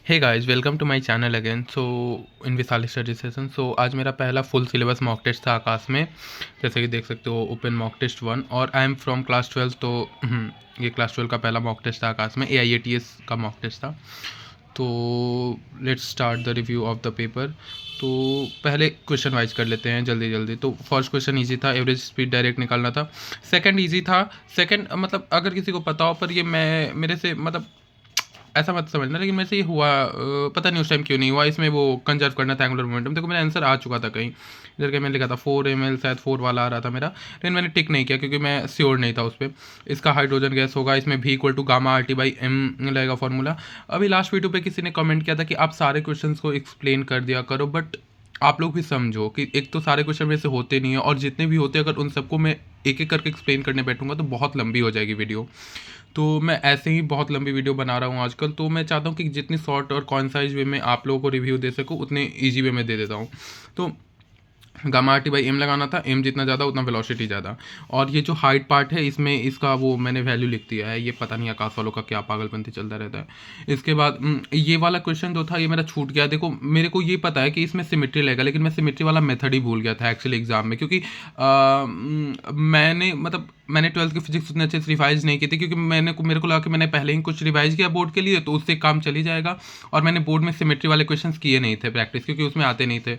Hey guys welcome to my channel again. So in Vishal study session. सो आज मेरा पहला फुल सिलेबस मॉक टेस्ट था आकाश में, जैसे कि देख सकते हो ओपन मॉक टेस्ट 1 और आई एम फ्रॉम क्लास 12। तो ये क्लास 12 का पहला मॉक टेस्ट था आकाश में, AIATS का मॉक टेस्ट था। तो let's start the review of the paper. तो पहले क्वेश्चन वाइज कर लेते हैं जल्दी जल्दी। तो फर्स्ट क्वेश्चन इजी था, एवरेज स्पीड डायरेक्ट निकालना था। सेकंड इजी था। सेकंड मतलब अगर किसी को पता हो, पर ये मैं मेरे से मतलब ऐसा मत समझना, लेकिन मेरे से ये हुआ पता नहीं उस टाइम क्यों नहीं हुआ। इसमें वो कंजर्व करना था एंगुलर मोमेंटम। देखो मेरा आंसर आ चुका था कहीं इधर के, मैंने लिखा था 4 ml, शायद 4 वाला आ रहा था मेरा, लेकिन मैंने टिक नहीं किया क्योंकि मैं श्योर नहीं था उस पर। इसका हाइड्रोजन गैस होगा, इसमें V equal to gamma RT/m लगेगा फॉर्मूला। अभी लास्ट वीडियो पे किसी ने कमेंट किया था कि आप सारे क्वेश्चंस को एक्सप्लेन कर दिया करो, बट आप लोग भी समझो कि एक तो सारे क्वेश्चन मेरे से होते नहीं है, और जितने भी होते हैं अगर उन सबको मैं एक एक करके एक्सप्लेन करने बैठूंगा तो बहुत लंबी हो जाएगी वीडियो। तो मैं ऐसे ही बहुत लंबी वीडियो बना रहा हूँ आजकल। तो मैं चाहता हूँ कि जितनी शॉर्ट और कॉन्साइज वे में आप लोगों को रिव्यू दे सकूँ उतने ईजी वे में दे देता हूँ। तो गामा RT/m लगाना था, m जितना ज़्यादा उतना वेलोसिटी ज़्यादा। और ये जो हाइट पार्ट है इसमें इसका वो मैंने वैल्यू लिख दिया है। ये पता नहीं आकाश वालों का क्या पागलपंती चलता रहता है। इसके बाद ये वाला क्वेश्चन जो था ये मेरा छूट गया। देखो मेरे को ये पता है कि इसमें सिमेट्री लगेगा, लेकिन मैं सिमेट्री वाला मेथड ही भूल गया था एक्चुअली एग्जाम में, क्योंकि मैंने 12th की फिजिक्स उतने अच्छे से रिवाइज नहीं की थी, क्योंकि मेरे को लगा कि मैंने पहले ही कुछ रिवाइज किया बोर्ड के लिए तो उससे काम चली जाएगा। और मैंने बोर्ड में सिमेट्री वाले क्वेश्चंस किए नहीं थे प्रैक्टिस, क्योंकि उसमें आते नहीं थे।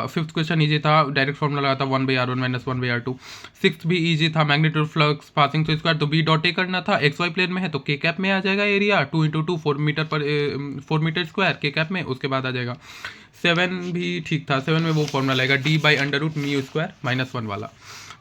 फिफ्थ क्वेश्चन ईजी था, डायरेक्ट फॉर्मूला लगा था 1/r1 माइनस 1/r2। सिक्स भी ईजी था, magnitude flux passing through square, तो बी डॉट ए करना था। एक्स वाई प्लेन में है तो के कैप में आ जाएगा एरिया 2 × 2 4 मीटर स्क्वायर के कैप में, उसके बाद आ जाएगा। 7 भी ठीक था, 7 में वो फॉर्मूला लगेगा d/√μ² -1 वाला।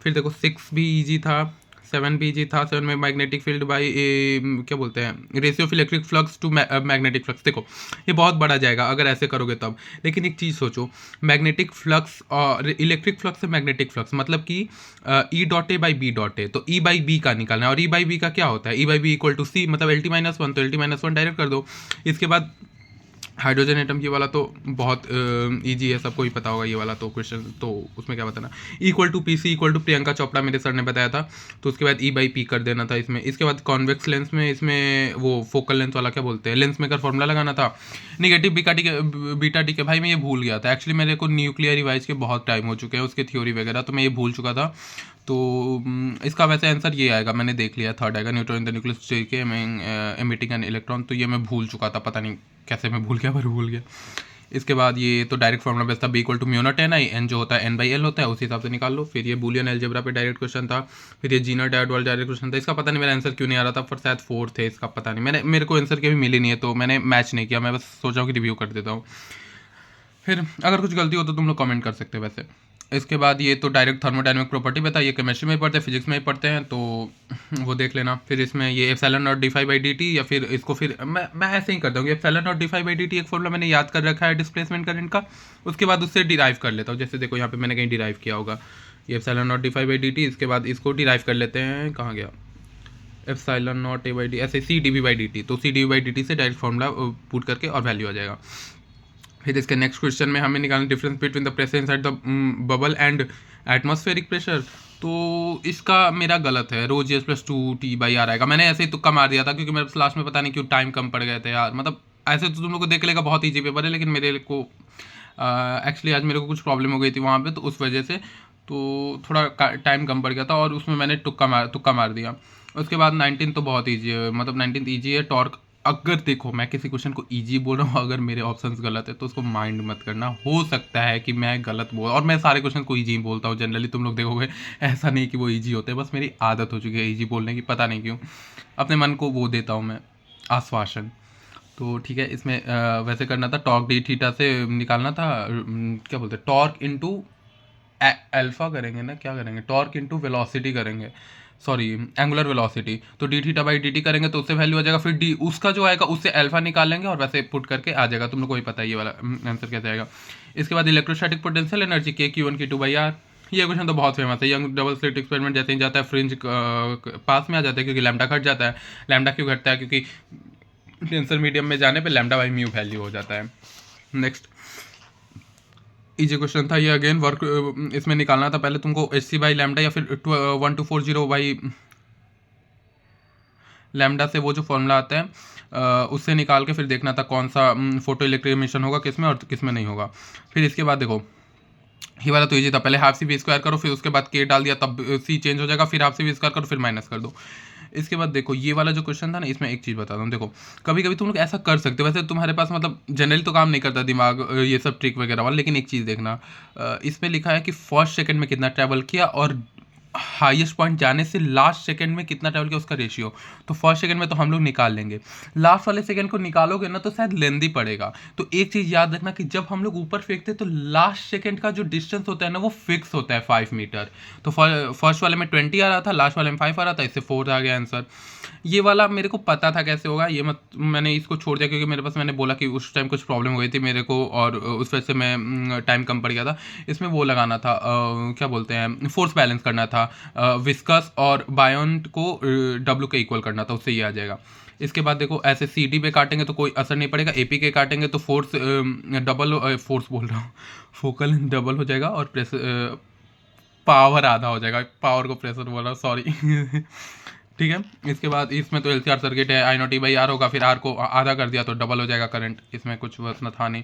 फिर देखो 6 भी इजी था, 7 भी इजी था। 7 में मैग्नेटिक फील्ड बाई क्या बोलते हैं, ratio of electric flux to magnetic flux. देखो ये बहुत बड़ा जाएगा अगर ऐसे करोगे तब, लेकिन एक चीज़ सोचो, मैग्नेटिक फ्लक्स और इलेक्ट्रिक फ्लक्स से मैग्नेटिक फ्लक्स मतलब कि E.A/B.A, तो E/B का निकालना है। और E/B का क्या होता है, E/B इक्वल टू C, मतलब LT-1, तो LT-1 डायरेक्ट कर दो। इसके बाद हाइड्रोजन एटम, ये वाला तो बहुत इजी है, सबको ही पता होगा ये वाला तो क्वेश्चन, तो उसमें क्या बताना। Equal to PC equal to Priyanka Chopra मेरे सर ने बताया था, तो उसके बाद E/P कर देना था इसमें। इसके बाद कॉन्वेक्स लेंस में इसमें वो फोकल लेंथ वाला क्या बोलते हैं, लेंस मेकर फॉर्मूला लगाना था। निगेटिव बीटा डी के भाई मैं ये भूल गया था एक्चुअली, मेरे को न्यूक्लियर रिवाइज के बहुत टाइम हो चुके हैं उसके थ्योरी वगैरह, तो मैं ये भूल चुका था। तो इसका वैसे आंसर ये आएगा, मैंने देख लिया, थर्ड आएगा, न्यूट्रॉन इन द न्यूक्लियस के एमिटिंग एन इलेक्ट्रॉन। तो ये मैं भूल चुका था, पता नहीं कैसे मैं भूल गया, पर भूल गया। इसके बाद ये तो डायरेक्ट फॉर्मूला बेस था, B इक्वल टू μ0 n जो होता है n/l होता है, उसी हिसाब से निकाल लो। फिर ये बूलियन अलजेब्रा पे डायरेक्ट क्वेश्चन था। फिर ये जीनर डायड वाला डायरेक्ट क्वेश्चन था। इसका पता नहीं मेरा आंसर क्यों नहीं आ रहा था, पर शायद 4 थे, इसका पता नहीं, मेरे को आंसर के भी मिली नहीं है तो मैंने मैच नहीं किया। मैं बस सोचा हूँ कि रिव्यू कर देता हूँ, फिर अगर कुछ गलती हो तो तुम लोग कमेंट कर सकते हो वैसे। इसके बाद ये तो डायरेक्ट थर्मोडायनेमिक प्रॉपर्टी पता है, ये केमिस्ट्री में पढ़ते हैं, फिजिक्स में ही पढ़ते हैं, तो वो देख लेना। फिर इसमें ये एप्सिलॉन नॉट d5/dt, या फिर इसको फिर मैं ऐसे ही करता हूँ कि एप्सिलॉन नॉट d5/dt एक फॉर्मूला मैंने याद कर रखा है डिस्प्लेसमेंट करंट का, उसके बाद उससे डिराइव कर लेता हूँ। जैसे देखो यहाँ पे मैंने कहीं डिराइव किया होगा ये एप्सिलॉन नॉट d5/dt, इसके बाद इसको डिराइव कर लेते हैं, कहाँ गया, एप्सिलॉन नॉट a/d ऐसे C/dv/dt, तो C/dv/dt से डायरेक्ट फॉर्मूला पुट करके और वैल्यू आ जाएगा। फिर इसके नेक्स्ट क्वेश्चन में हमें निकालना difference between the pressure inside the bubble and atmospheric pressure. तो इसका मेरा गलत है, ρg+2T/r आएगा। मैंने ऐसे ही तुक्का मार दिया था क्योंकि मेरे लास्ट में पता नहीं क्यों टाइम कम पड़ गए थे यार। मतलब ऐसे तो तुम लोग को देख लेगा बहुत ईजी पेपर है, लेकिन मेरे को एक्चुअली आज मेरे को कुछ प्रॉब्लम हो गई थी वहाँ पे, तो उस वजह से तो थोड़ा टाइम कम पड़ गया था और उसमें मैंने तुक्का मार दिया। उसके बाद 19 तो बहुत ईजी है, मतलब 19 ईजी है। टॉर्क, अगर देखो मैं किसी क्वेश्चन को इजी बोल रहा हूँ, अगर मेरे ऑप्शंस गलत है तो उसको माइंड मत करना, हो सकता है कि मैं गलत बोल, और मैं सारे क्वेश्चन को इजी बोलता हूँ जनरली, तुम लोग देखोगे ऐसा नहीं कि वो इजी होते हैं, बस मेरी आदत हो चुकी है इजी बोलने की, पता नहीं क्यों अपने मन को वो देता हूँ मैं आश्वासन। तो ठीक है, इसमें वैसे करना था, टॉर्क डी थीटा से निकालना था, क्या बोलते हैं, टॉर्क इंटू अल्फा करेंगे ना, क्या करेंगे, टॉर्क इंटू वेलोसिटी करेंगे, सॉरी एंगुलर वेलोसिटी, तो d θ/dt करेंगे तो उससे वैल्यू आ जाएगा। फिर डी उसका जो आएगा उससे अल्फा निकाल लेंगे और वैसे पुट करके आ जाएगा। तुम लोग को ही पता है ये वाला आंसर कैसे आएगा। इसके बाद इलेक्ट्रोस्टैटिक पोटेंशियल एनर्जी K/Q1/Q2/r, ये क्वेश्चन तो बहुत फेमस है। यंग डबल स्लिट एक्सपेरिमेंट जैसे ही जाता है फ्रिंज पास में आ जाता है, क्योंकि लैम्डा घट जाता है। लैम्डा क्यों घटता है, क्योंकि टेंसर मीडियम में जाने पे λ/μ वैल्यू हो जाता है। नेक्स्ट इजी क्वेश्चन था ये, अगेन वर्क इसमें निकालना था पहले तुमको, hc/λ या फिर 1240 लैम्डा से वो जो फॉर्मूला आता है उससे निकाल के फिर देखना था कौन सा फोटो इलेक्ट्रिक एमिशन होगा किस में और किस में नहीं होगा। फिर इसके बाद देखो ये वाला तो ईजी था, पहले हाफ सी वी स्क्वायर करो फिर उसके बाद के डाल दिया तब सी चेंज हो जाएगा, फिर हाफ सी वी स्क्वायर करो फिर माइनस कर दो। इसके बाद देखो ये वाला जो क्वेश्चन था ना, इसमें एक चीज़ बताता हूँ। देखो कभी कभी तुम लोग ऐसा कर सकते हो, वैसे तुम्हारे पास मतलब जनरली तो काम नहीं करता दिमाग ये सब ट्रिक वगैरह वाला, लेकिन एक चीज़ देखना इसमें लिखा है कि फर्स्ट सेकंड में कितना ट्रैवल किया और हाईएस्ट पॉइंट जाने से लास्ट सेकंड में कितना ट्रैवल किया उसका रेशियो। तो फर्स्ट सेकंड में तो हम लोग निकाल लेंगे, लास्ट वाले सेकंड को निकालोगे ना तो शायद लेंदी पड़ेगा। तो एक चीज़ याद रखना कि जब हम लोग ऊपर फेंकते हैं तो लास्ट सेकंड का जो डिस्टेंस होता है ना वो फिक्स होता है 5 मीटर। तो फर्स्ट वाले में 20 आ रहा था, लास्ट वाले में 5 आ रहा था, इससे 4 आ गया आंसर। ये वाला मेरे को पता था कैसे होगा, ये मैंने इसको छोड़ दिया क्योंकि मेरे पास, मैंने बोला कि उस टाइम कुछ प्रॉब्लम हो गई थी मेरे को और उस वजह से मैं टाइम कम पड़ गया था। इसमें वो लगाना था क्या बोलते हैं, फोर्स बैलेंस करना था, विस्कस और बायोन्ट को डब्ल्यू के इक्वल करना था, उससे ये आ जाएगा। इसके बाद देखो ऐसे सी डी पे काटेंगे तो कोई असर नहीं पड़ेगा, ए पी के काटेंगे तो फोर्स डबल, फोर्स बोल रहा हूँ, फोकल डबल हो जाएगा और प्रेशर पावर आधा हो जाएगा, पावर को प्रेशर बोल रहा हूँ सॉरी ठीक है। इसके बाद इसमें तो एलसीआर सर्किट है, आई नॉट ई बाई आर होगा, फिर आर को आधा कर दिया तो डबल हो जाएगा करंट, इसमें कुछ वतना था नहीं।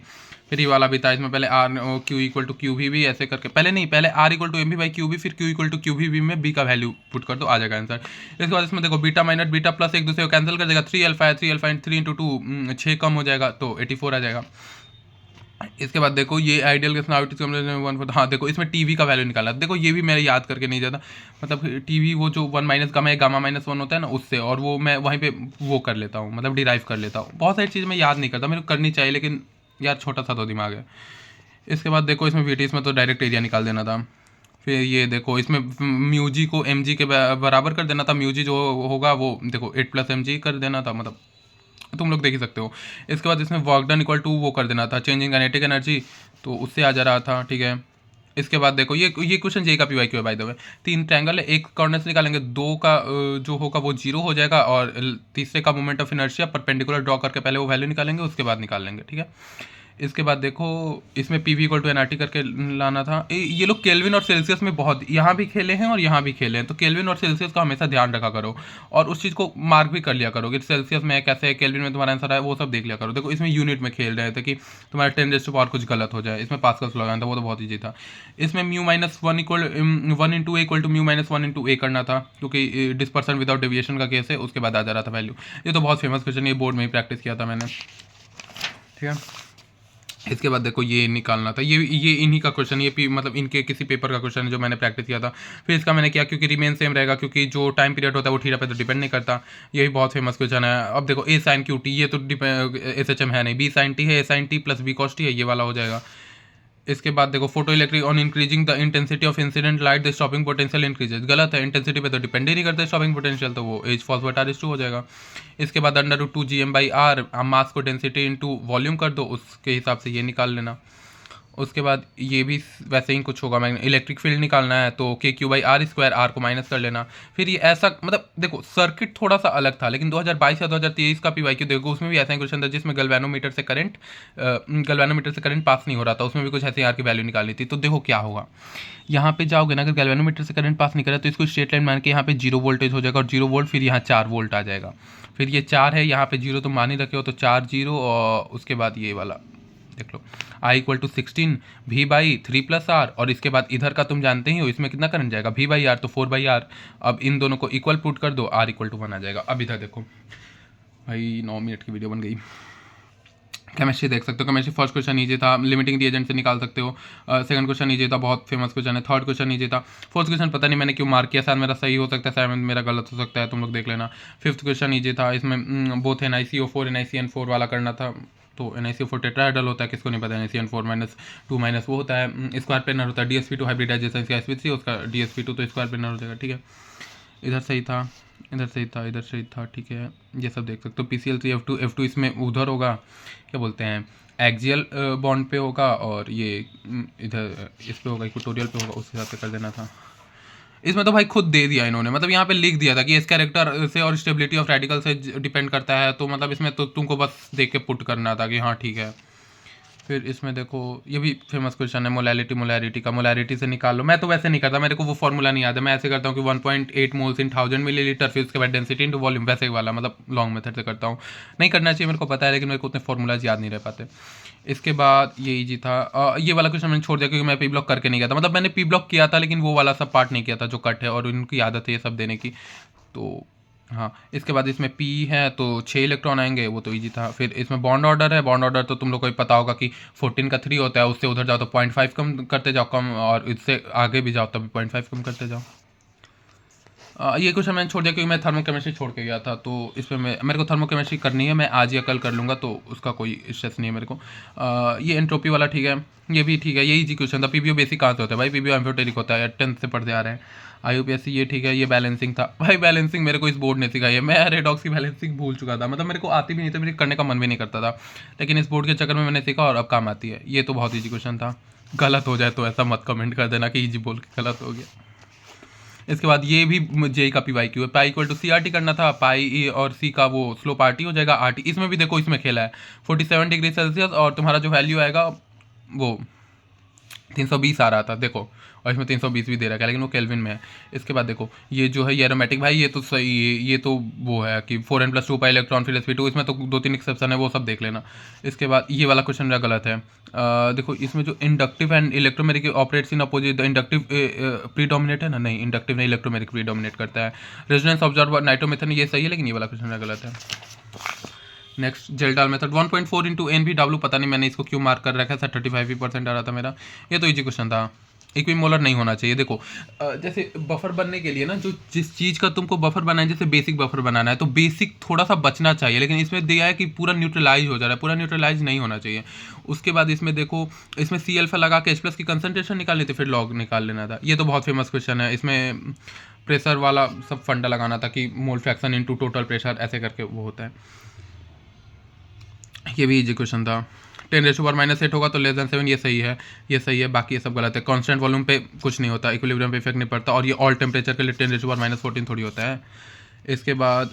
फिर ये वाला भी था, इसमें पहले R Q equal to Q भी ऐसे करके, पहले नहीं, पहले R equal to M B by Q भी, फिर क्यू इक्वल टू क्यू भी में बी का वैल्यू पुट कर दो, आ जाएगा आंसर। इसके बाद इसमें देखो बीटा माइनस बीटा प्लस एक दूसरे को कैंसिल कर देगा, 3 अल्फा है, 3 अल्फा इन 3 इंटू 2 6 कम हो जाएगा तो 84 आ जाएगा। इसके बाद देखो ये आइडियल गैस नाउटिस वन, हाँ देखो इसमें टीवी का वैल्यू निकाला, देखो ये भी मेरे याद करके नहीं जाता, मतलब टीवी वो जो 1 माइनस गामा है, गामा माइनस 1 होता है ना उससे, और वो मैं वहीं पे वो कर लेता हूँ, मतलब डिराइव कर लेता हूँ। बहुत सारी चीज़ मैं याद नहीं करता, मेरे को करनी चाहिए लेकिन यार छोटा सा तो दिमाग है। इसके बाद देखो इसमें वीटी में तो डायरेक्ट एरिया निकाल देना था। फिर ये देखो इसमें म्यूजी को एम के बराबर कर देना था, म्यूजी जो होगा वो देखो 8 प्लस एम कर देना था, मतलब तुम लोग देख ही सकते हो। इसके बाद इसमें वर्क डन इक्वल टू वो कर देना था, चेंजिंग काइनेटिक एनर्जी, तो उससे आ जा रहा था, ठीक है। इसके बाद देखो ये क्वेश्चन जे का पी वाई क्यू है बाय द वे, 3 ट्रायंगल है, एक कॉर्नर से निकालेंगे, 2 का जो होगा वो 0 हो जाएगा और तीसरे का moment of inertia perpendicular draw करके पहले वो वैल्यू निकालेंगे, उसके बाद निकाल लेंगे, ठीक है। इसके बाद देखो इसमें P V equal to N R T करके लाना था। ये लोग केल्विन और सेल्सियस में बहुत यहाँ भी खेले हैं और यहाँ भी खेले हैं, तो केल्विन और सेल्सियस का हमेशा ध्यान रखा करो और उस चीज़ को मार्क भी कर लिया करो कि सेल्सियस में कैसे है, केल्विन में तुम्हारा आंसर है, वो सब देख लिया करो। देखो इसमें यूनिट में खेल रहे थे कि तुम्हारा 10⁻⁴ कुछ गलत हो जाए, इसमें पास्कल्स लगाना था, वो तो बहुत ईजी था। इसमें mu minus 1 equal 1 into A equal to mu minus 1 into A करना था, क्योंकि डिस्पर्सन विदाउट डेविएशन का केस है, उसके बाद आ जा रहा था वैल्यू। ये तो बहुत फेमस क्वेश्चन, ये बोर्ड में ही प्रैक्टिस किया था मैंने, ठीक है। इसके बाद देखो ये निकालना था, ये इन्हीं का क्वेश्चन, ये मतलब इनके किसी पेपर का क्वेश्चन है जो मैंने प्रैक्टिस किया था। फिर इसका मैंने किया क्योंकि रिमेन सेम रहेगा, क्योंकि जो टाइम पीरियड होता है वो थीटा पे तो डिपेंड नहीं करता, ये भी बहुत फेमस क्वेश्चन है। अब देखो ए साइन क्यू टी, ये तो एस एच एम है नहीं, बी साइन टी है, A sine T plus B cos T है, ये वाला हो जाएगा। इसके बाद देखो photoelectric on increasing the intensity of incident light the stopping potential increases, गलत है, इंटेंसिटी पे तो डिपेंड ही नहीं करता स्टॉपिंग पोटेंशियल, तो वो एच फॉल्स बटा R/2 हो जाएगा। इसके बाद अंडर रूट 2 GM/R मास को डेंसिटी इंटू वॉल्यूम कर दो, उसके हिसाब से ये निकाल लेना। उसके बाद ये भी वैसे ही कुछ होगा, मैंने इलेक्ट्रिक फील्ड निकालना है तो KQ/R², R को माइनस कर लेना। फिर ये ऐसा, मतलब देखो सर्किट थोड़ा सा अलग था, लेकिन 2022 या 2023 का PYQ देखो उसमें भी ऐसा ही क्वेश्चन था जिसमें गैल्वेनोमीटर से करंट पास नहीं हो रहा था, उसमें भी कुछ ऐसे आर की वैल्यू निकालनी थी। तो देखो क्या होगा, यहाँ पे जाओगे ना, अगर गैल्वेनोमीटर से करंट पास नहीं करा तो इसको स्ट्रेट लाइन मान के यहाँ पे 0 वोल्टेज हो जाएगा और 0 वोल्ट, फिर यहाँ 4 वोल्ट आ जाएगा। फिर ये 4 है, यहाँ पे 0 तो मान ही रखे हो, तो 4 0, और उसके बाद ये वाला देख लो I इक्वल टू 16 V/3+R, और इसके बाद इधर का तुम जानते ही हो इसमें कितना करंट जाएगा V/R, तो 4/R। अब इन दोनों को इक्वल पुट कर दो, R इक्वल टू 1 आ जाएगा। अब इधर देखो भाई 9 मिनट की वीडियो बन गई। केमिस्ट्री देख सकते हो, केमिस्ट्री फर्स्ट क्वेश्चन ईजी था, लिमिटिंग रिएजेंट से निकाल सकते हो। सेकंड क्वेश्चन ईजी था, बहुत फेमस क्वेश्चन है। थर्ड क्वेश्चन ईजी था। फोर्थ क्वेश्चन पता नहीं मैंने क्यों मार्क किया, शायद मेरा सही हो सकता है, शायद मेरा गलत हो सकता है, तुम लोग देख लेना। फिफ्थ क्वेश्चन ईजी था, इसमें बोथ NiCO4 NiCN4 वाला करना था, तो NiCO4 टेट्राहेड्रल होता है, किसको नहीं पता, NiCN4 -2 माइनस वो होता है, स्क्वायर प्लेनर होता है, DsP2 हाइब्रिडाइजेशन इसका sp3, उसका DsP2 तो स्क्वायर प्लेनर हो जाएगा, ठीक है। इधर सही था, इधर सही था, इधर सही था, ठीक है। ये सब देख सकते हो। PCl3F2 इसमें उधर होगा, क्या बोलते हैं, एक्सियल बॉन्ड पे होगा, और ये इधर इस पे होगा, इक्वेटोरियल पे होगा, उस हिसाब से कर देना था। इसमें तो भाई खुद दे दिया इन्होंने, मतलब यहाँ पे लिख दिया था कि इस कैरेक्टर से और स्टेबिलिटी ऑफ रेडिकल से डिपेंड करता है, तो मतलब इसमें तो तुमको बस देख के पुट करना था कि हाँ ठीक है। फिर इसमें देखो ये भी फेमस क्वेश्चन है, मोलैरिटी का, मोलैरिटी से निकाल लो। मैं तो वैसे नहीं करता, मेरे को वो फॉर्मूला नहीं याद है, मैं ऐसे करता हूँ कि 1.8 मोल्स इन 1000 मिलीलीटर, फिर उसके बाद डेंसिटी इंटू वॉल्यूम, वैसे वाला मतलब लॉन्ग मेथड से करता हूँ। नहीं करना चाहिए मेरे को पता है, लेकिन मेरे को उतने फॉर्मूलाज याद नहीं रह पाते। इसके बाद ये इजी था। ये वाला क्वेश्चन मैंने छोड़ दिया क्योंकि मैं पी ब्लॉक करके नहीं गया था, मतलब मैंने पी ब्लॉक किया था लेकिन वो वाला सब पार्ट नहीं किया था जो कट है, और उनकी आदत है ये सब देने की। तो हाँ, इसके बाद इसमें पी है तो 6 इलेक्ट्रॉन आएंगे, वो तो इजी था। फिर इसमें बॉन्ड ऑर्डर है, बॉन्ड ऑर्डर तो तुम लोग को ही पता होगा कि 14 का 3 होता है, उससे उधर जाओ तो 0.5 कम करते जाओ कम, और इससे आगे भी जाओ तभी 0.5 कम करते जाओ। ये क्वेश्चन मैंने छोड़ दिया क्योंकि मैं थर्मोकेमिस्ट्री छोड़ के गया था, तो इस पर मेरे को थर्मोकेमिस्ट्री करनी है, मैं आज या कल कर लूँगा, तो उसका कोई स्ट्रेस नहीं है मेरे को। ये एंट्रोपी वाला ठीक है, ये भी ठीक है, यही इजी क्वेश्चन था। पीबीओ बेसिक कहाँ से होता है भाई, पीबीओ एम्फोटेरिक होता है, 10th से पढ़ते आ रहे हैं। आईयूपीएससी ये ठीक है, ये बैलेंसिंग था भाई, बैलेंसिंग मेरे को इस बोर्ड ने सिखाई है, मैं रेडॉक्स की बैलेंसिंग भूल चुका था, मतलब मेरे को आती भी नहीं थी, मेरे करने का मन भी नहीं करता था, लेकिन इस बोर्ड के चक्कर में मैंने सीखा और अब काम आती है। ये तो बहुत ईजी क्वेश्चन था, गलत हो जाए तो ऐसा मत कमेंट कर देना कि ईजी बोल के गलत हो गया। इसके बाद ये भी जे का पी वाई क्यू है, pi equal to C R T करना था, पाई ए और सी का वो स्लोप आर टी हो जाएगा, आर टी इसमें भी देखो इसमें खेला है 47 डिग्री सेल्सियस, और तुम्हारा जो वैल्यू आएगा वो 320 आ रहा था देखो, और इसमें 320 भी दे रखा है लेकिन वो केल्विन में है। इसके बाद देखो ये जो है ये एरोमेटिक भाई, ये तो सही है, ये तो वो है कि 4n+2 पाई इलेक्ट्रॉन फिर sp2, इसमें तो 2-3 एक्सेप्शन है, वो सब देख लेना। इसके बाद ये वाला क्वेश्चन मेरा गलत है। देखो इसमें जो inductive and electromeric operates in opposite, inductive predominate है ना, नहीं इंडक्टिव नहीं इलेक्ट्रोमेरिक प्रीडोमिनेट करता है। रेजोनेंस ऑब्जर्वर नाइट्रोमेथन, ये सही है, लेकिन ये वाला क्वेश्चन मेरा गलत है। नेक्स्ट जेल्डाल मेथड 1.4 इंटू एन भी डब्ल्यू, पता नहीं मैंने इसको क्यों मार्क कर रखा है सर, 35% आ रहा था मेरा। ये तो इजी क्वेश्चन था, इक्विमोलर नहीं होना चाहिए। देखो जैसे बफर बनने के लिए ना, जो जिस चीज़ का तुमको बफर बनाना है, जैसे बेसिक बफर बनाना है तो बेसिक थोड़ा सा बचना चाहिए, लेकिन इसमें दिया है कि पूरा न्यूट्रलाइज हो जा रहा है, पूरा न्यूट्रलाइज नहीं होना चाहिए। उसके बाद इसमें देखो, इसमें सी अल्फा लगा के H+ की कंसनट्रेशन निकालनी थी, फिर लॉग निकाल लेना था। ये तो बहुत फेमस क्वेश्चन है, इसमें प्रेशर वाला सब फंडा लगाना था कि mole fraction into total pressure ऐसे करके वो होता है। ये भी इजी क्वेश्चन था। 10⁻⁻8 होगा तो <7, ये सही है, ये सही है, बाकी ये सब गलत है। कांस्टेंट वॉल्यूम पे कुछ नहीं होता, इक्विलिब्रियम पे इफेक्ट नहीं पड़ता, और ये ऑल टेम्परेचर के लिए 10⁻14 थोड़ी होता है। इसके बाद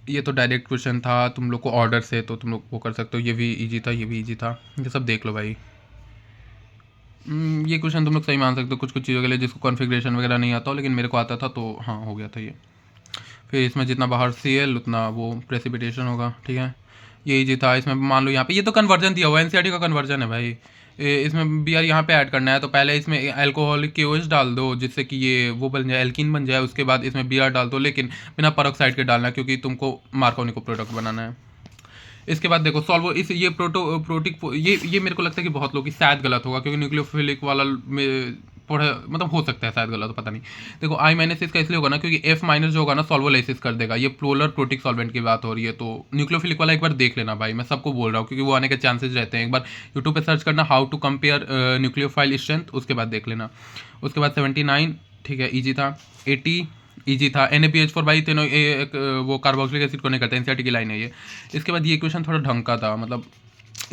ये तो डायरेक्ट क्वेश्चन था, तुम लोग को ऑर्डर से तो तुम लोग वो कर सकते हो, ये भी इजी था, ये भी इजी था, ये सब देख लो भाई। ये क्वेश्चन तुम लोग सही मान सकते हो कुछ कुछ चीज़ों के लिए जिसको कॉन्फ़िगरेशन वगैरह नहीं आता हो, लेकिन मेरे को आता था तो हाँ हो गया था ये। फिर इसमें जितना बाहर Cl उतना वो प्रेसिपिटेशन होगा, ठीक है, ये इजी था। इसमें मान लो यहाँ पे ये तो कन्वर्जन दिया हुआ है, एनसीईआरटी का कन्वर्जन है भाई। इसमें बी आर यहाँ पे ऐड करना है, तो पहले इसमें अल्कोहलिक KOH डाल दो जिससे कि ये वो बन जाए, एल्कीन बन जाए, उसके बाद इसमें बी आर डाल दो, लेकिन बिना पेरोक्साइड के डालना क्योंकि तुमको मार्कोनी को प्रोडक्ट बनाना है। इसके बाद देखो सॉल्वो, इस ये प्रोटिक ये मेरे को लगता है कि बहुत लोग की शायद गलत होगा क्योंकि न्यूक्लियोफिलिक वाला में पढ़े, मतलब हो सकता है शायद गलत हो, पता नहीं। देखो I- इसका इसलिए होगा ना क्योंकि F- जो होगा ना सॉल्वोलाइसिस कर देगा, ये पोलर प्रोटिक सॉल्वेंट की बात हो रही है, तो न्यूक्लियोफिलिक वाला एक बार देख लेना भाई, मैं सबको बोल रहा हूँ क्योंकि वो आने के चांसेस रहते हैं। एक बार यूट्यूब पे सर्च करना how to compare nucleophile strength, उसके बाद देख लेना। उसके बाद 79 ठीक है, ईजी था। 80 ईजी था। NaBH4 भाई तीनों वो कार्बोक्सिलिक एसिड को नहीं करते, एनसीईआरटी की लाइन है ये। इसके बाद ये क्वेश्चन थोड़ा ढंग का था, मतलब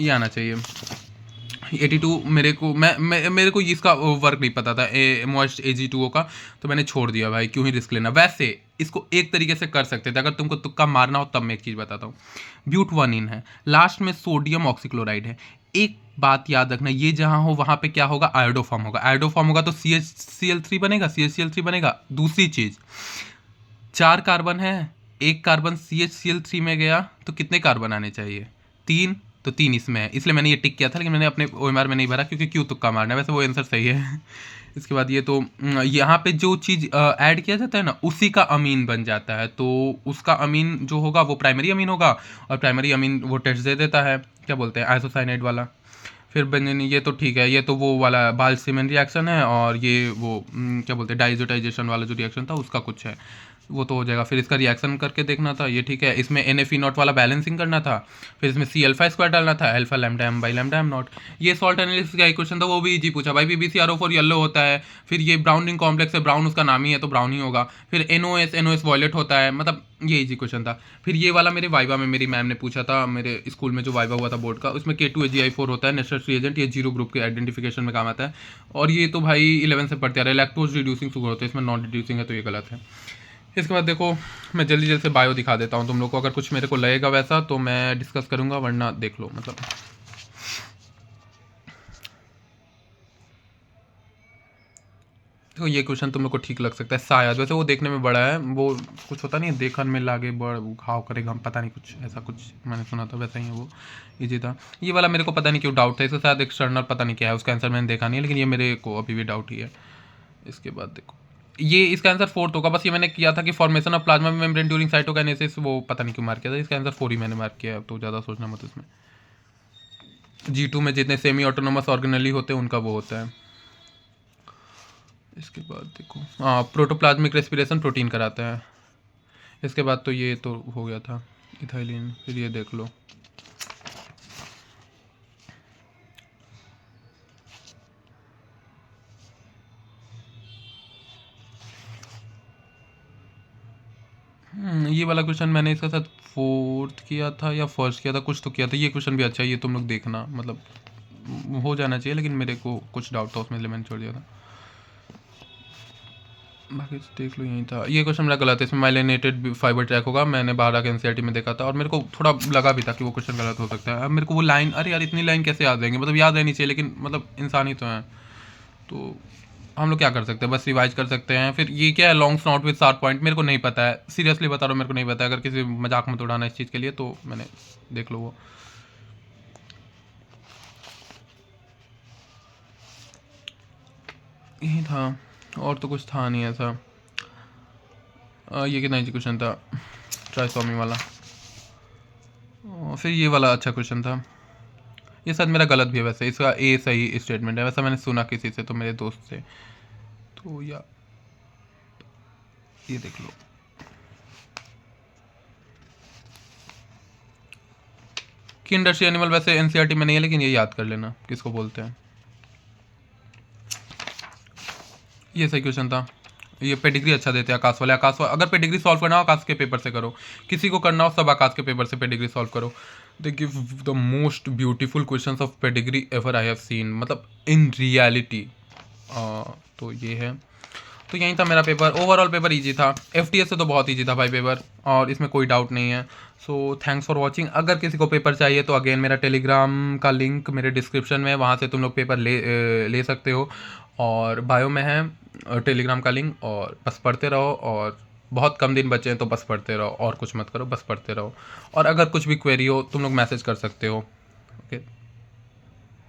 ये आना चाहिए। 82 मेरे को इसका वर्क नहीं पता था मॉइस्ट AgO का, तो मैंने छोड़ दिया भाई, क्यों ही रिस्क लेना। वैसे इसको एक तरीके से कर सकते थे, अगर तुमको तुक्का मारना हो तब मैं एक चीज़ बताता हूँ। ब्यूट 1 है, लास्ट में सोडियम ऑक्सीक्लोराइड है। एक बात याद रखना, ये जहाँ हो वहाँ पे क्या होगा, आयोडो फॉर्म होगा, आयोडो फॉर्म होगा तो CHCl3 बनेगा, CHCl3 बनेगा। दूसरी चीज़, 4 कार्बन है, एक कार्बन CHCl3 में गया तो कितने कार्बन आने चाहिए, 3, तो 3 इसमें है, इसलिए मैंने ये टिक किया था, लेकिन मैंने अपने OMR में नहीं भरा क्योंकि क्यों तुक्का मारना है, वैसे वो आंसर सही है। इसके बाद ये तो यहाँ पे जो चीज़ ऐड किया जाता है ना उसी का अमीन बन जाता है, तो उसका अमीन जो होगा वो प्राइमरी अमीन होगा, और प्राइमरी अमीन वो टेस्ट दे देता है, क्या बोलते हैं, आइसोसाइनाइड वाला। फिर बेंजीन, ये तो ठीक है, ये तो वो वाला बाल्सिमन रिएक्शन है, और ये वो क्या बोलते हैं, डाइजोटाइजेशन वाला जो रिएक्शन था उसका कुछ है, वो तो हो जाएगा। फिर इसका रिएक्शन करके देखना था, ये ठीक है। इसमें NaPhenol वाला बैलेंसिंग करना था, फिर इसमें C∝² डालना था, alpha lambda m by lambda m0। ये सॉल्ट एनालिसिस का एक क्वेश्चन था, वो भी इजी पूछा भाई। PbCrO4 येलो होता है, फिर ये ब्राउनिंग कॉम्प्लेक्स है, ब्राउन उसका नाम ही है तो ब्राउन ही होगा। फिर NOS वॉयलेट होता है, मतलब ये इजी क्वेश्चन था। फिर ये वाला मेरे वाइवा में मेरी मैम ने पूछा था, मेरे स्कूल में जो वाइवा हुआ था बोर्ड का, उसमें K2AgI4 होता है नेचुरल रिएजेंट, ये 0 ग्रुप के आइडेंटिफिकेशन में काम आता है। और ये तो भाई 11 से पढ़ते आ रहे हैं, लैक्टोज रिड्यूसिंग शुगर होता है, इसमें नॉन रिड्यूसिंग है तो ये गलत है। इसके बाद देखो मैं जल्दी से बायो दिखा देता हूँ तुम लोग को, अगर कुछ मेरे को लगेगा वैसा तो मैं डिस्कस करूँगा, वरना देख लो। मतलब देखो ये क्वेश्चन तुम लोग को ठीक लग सकता है शायद, वैसे वो देखने में बड़ा है, वो कुछ होता नहीं है देखन में लागे बड़ घाव करेगा, पता नहीं कुछ ऐसा कुछ मैंने सुना था, वैसा ही है वो। इजी था ये वाला, मेरे को पता नहीं क्यों डाउट था, इसके साथ एक्सटर्नल पता नहीं क्या है, उसका आंसर मैंने देखा नहीं है, लेकिन ये मेरे को अभी भी डाउट ही है। इसके बाद देखो ये इसका आंसर 4 होगा, बस ये मैंने किया था कि formation of plasma membrane during cytokinesis, वो पता नहीं क्यों मार्क किया था, इसका आंसर 4 ही मैंने मार्क किया है, तो ज़्यादा सोचना मत इसमें। G2 में जितने सेमी ऑटोनोमस ऑर्गेनेली होते हैं उनका वो होता है। इसके बाद देखो हाँ, प्रोटोप्लाज्मिक रेस्पिरेशन प्रोटीन कराता है। इसके बाद तो ये तो हो गया था इथाइलिन, फिर ये देख लो ये वाला क्वेश्चन मैंने इसके साथ 4th किया था या फर्स्ट किया था, कुछ तो किया था। ये क्वेश्चन भी अच्छा है, ये तुम लोग देखना, मतलब हो जाना चाहिए, लेकिन मेरे को कुछ डाउट था उसमें, इसलिए मैंने छोड़ दिया था। बाकी तो देख लो यही था। ये क्वेश्चन मेरा गलत है, इसमें माइलिनेटेड फाइबर ट्रैक होगा, मैंने बाहर आके एनसीईआरटी में देखा था और मेरे को थोड़ा लगा भी था कि वो क्वेश्चन गलत हो सकता है। अब मेरे को वो लाइन, अरे यार इतनी लाइन कैसे याद रहेंगे, मतलब याद रहनी चाहिए, लेकिन मतलब इंसान ही तो हैं, तो हम लोग क्या कर सकते हैं, बस रिवाइज कर सकते हैं। फिर ये क्या है, long snout with sharp point, मेरे को नहीं पता है, सीरियसली बता रहा हूँ, मेरे को नहीं पता है। अगर किसी मजाक मत उड़ाना इस चीज़ के लिए, तो मैंने देख लो वो यही था, और तो कुछ था नहीं ऐसा। ये कितना इजी क्वेश्चन था, ट्राइसोमी वाला। फिर ये वाला अच्छा क्वेश्चन था, ये शायद मेरा गलत भी है वैसे, इसका ए सही स्टेटमेंट है, वैसा मैंने सुना किसी से, तो मेरे दोस्त से, तो या ये देख लो। कि इंडस्ट्री एनिमल वैसे एनसीईआरटी में नहीं है, लेकिन ये याद कर लेना किसको बोलते हैं। ये सही क्वेश्चन था, ये पेडिग्री अच्छा देते हैं आकाश वाले। अगर पेडिग्री सॉल्व करना हो आकाश के पेपर से करो, किसी को करना हो सब आकाश के पेपर से पेडिग्री सॉल्व करो। They give the most beautiful questions of pedigree ever I have seen, मतलब इन रियलिटी। तो ये है, तो यही था मेरा पेपर। ओवरऑल पेपर इजी था, एफटीएस से तो बहुत इजी था भाई पेपर, और इसमें कोई डाउट नहीं है। So thanks for watching. अगर किसी को पेपर चाहिए तो अगेन मेरा टेलीग्राम का लिंक मेरे डिस्क्रिप्शन में है, वहाँ से तुम लोग पेपर ले सकते हो, और बायो में है टेलीग्राम का लिंक। और बस पढ़ते रहो, और बहुत कम दिन बचे हैं तो बस पढ़ते रहो, और कुछ मत करो, बस पढ़ते रहो। और अगर कुछ भी क्वेरी हो तुम लोग मैसेज कर सकते हो। ओके।